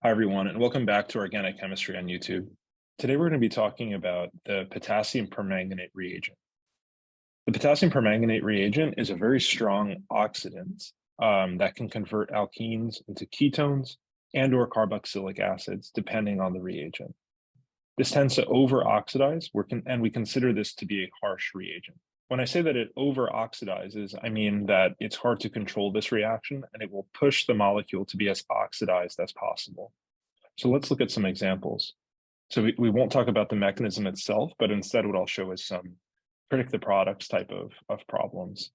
Hi, everyone, and welcome back to Organic Chemistry on YouTube. Today, we're going to be talking about the potassium permanganate reagent. The potassium permanganate reagent is a very strong oxidant that can convert alkenes into ketones and or carboxylic acids, depending on the reagent. This tends to over-oxidize, and we consider this to be a harsh reagent. When I say that it over-oxidizes, I mean that it's hard to control this reaction, and it will push the molecule to be as oxidized as possible. So let's look at some examples. So we won't talk about the mechanism itself, but instead what I'll show is some predict the products type of problems.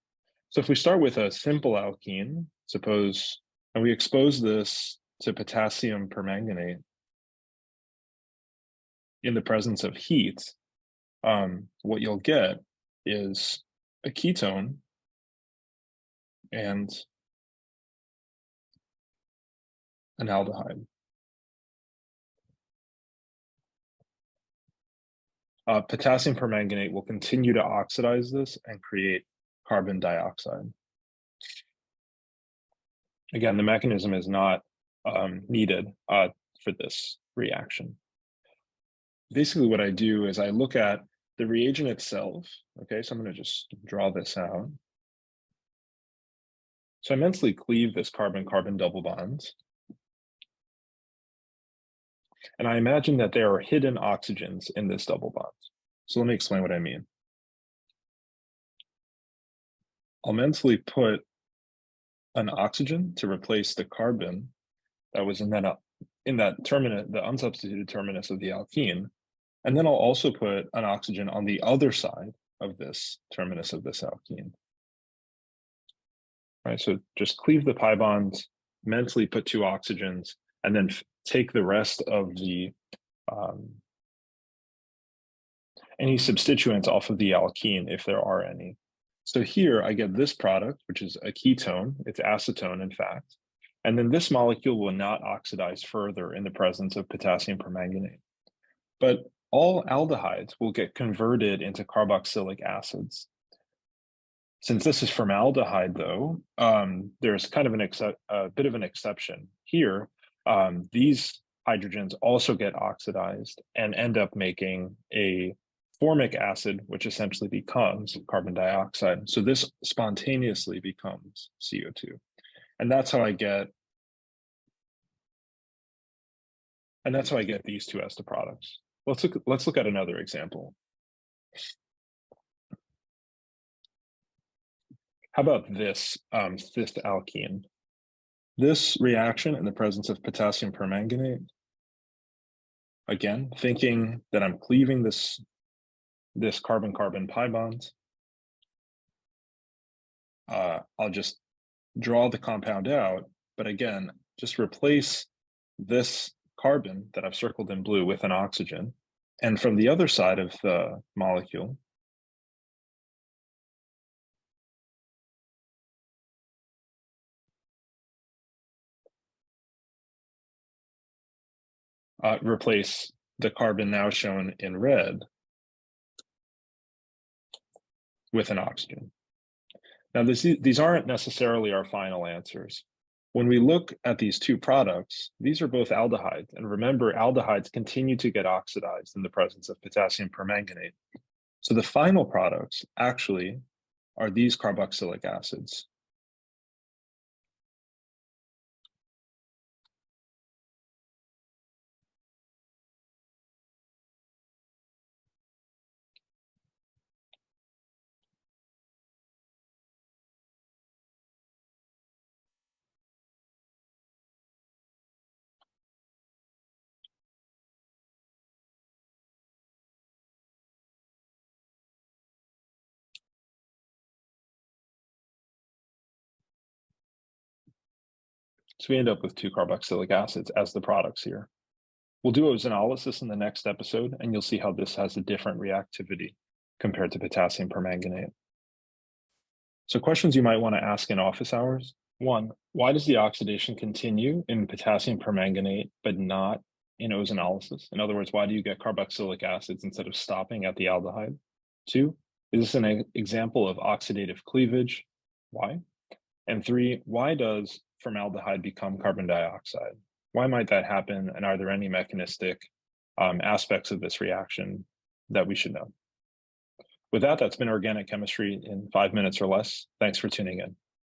So if we start with a simple alkene, suppose, and we expose this to potassium permanganate in the presence of heat, what you'll get is a ketone and an aldehyde. Potassium permanganate will continue to oxidize this and create carbon dioxide. Again, the mechanism is not needed for this reaction. Basically, what I do is I look at the reagent itself. Okay, so I'm going to just draw this out. So I mentally cleave this carbon-carbon double bonds. And I imagine that there are hidden oxygens in this double bond. So let me explain what I mean. I'll mentally put an oxygen to replace the carbon that was in that terminus, the unsubstituted terminus of the alkene. And then I'll also put an oxygen on the other side of this terminus of this alkene. All right, so just cleave the pi bonds, mentally put two oxygens, and then take the rest of the any substituents off of the alkene if there are any. So here I get this product, which is a ketone. It's acetone, in fact. And then this molecule will not oxidize further in the presence of potassium permanganate. But all aldehydes will get converted into carboxylic acids. Since this is formaldehyde, though, there's kind of a bit of an exception here. These hydrogens also get oxidized and end up making a formic acid, which essentially becomes carbon dioxide. So this spontaneously becomes CO2. And that's how I get these two ester products. Let's look at another example. How about this cis alkene? This reaction in the presence of potassium permanganate, again, thinking that I'm cleaving this carbon-carbon pi bond, I'll just draw the compound out, but again, just replace this carbon that I've circled in blue with an oxygen. And from the other side of the molecule, replace the carbon now shown in red with an oxygen. Now, these aren't necessarily our final answers. When we look at these two products, these are both aldehydes. And remember, aldehydes continue to get oxidized in the presence of potassium permanganate. So the final products actually are these carboxylic acids. So we end up with two carboxylic acids as the products here. We'll do ozanolysis in the next episode, and you'll see how this has a different reactivity compared to potassium permanganate. So questions you might want to ask in office hours. One, why does the oxidation continue in potassium permanganate, but not in ozanolysis? In other words, why do you get carboxylic acids instead of stopping at the aldehyde? Two, is this an example of oxidative cleavage? Why? And three, why does formaldehyde become carbon dioxide? Why might that happen? And are there any mechanistic aspects of this reaction that we should know? With that, that's been Organic Chemistry in 5 minutes or less. Thanks for tuning in.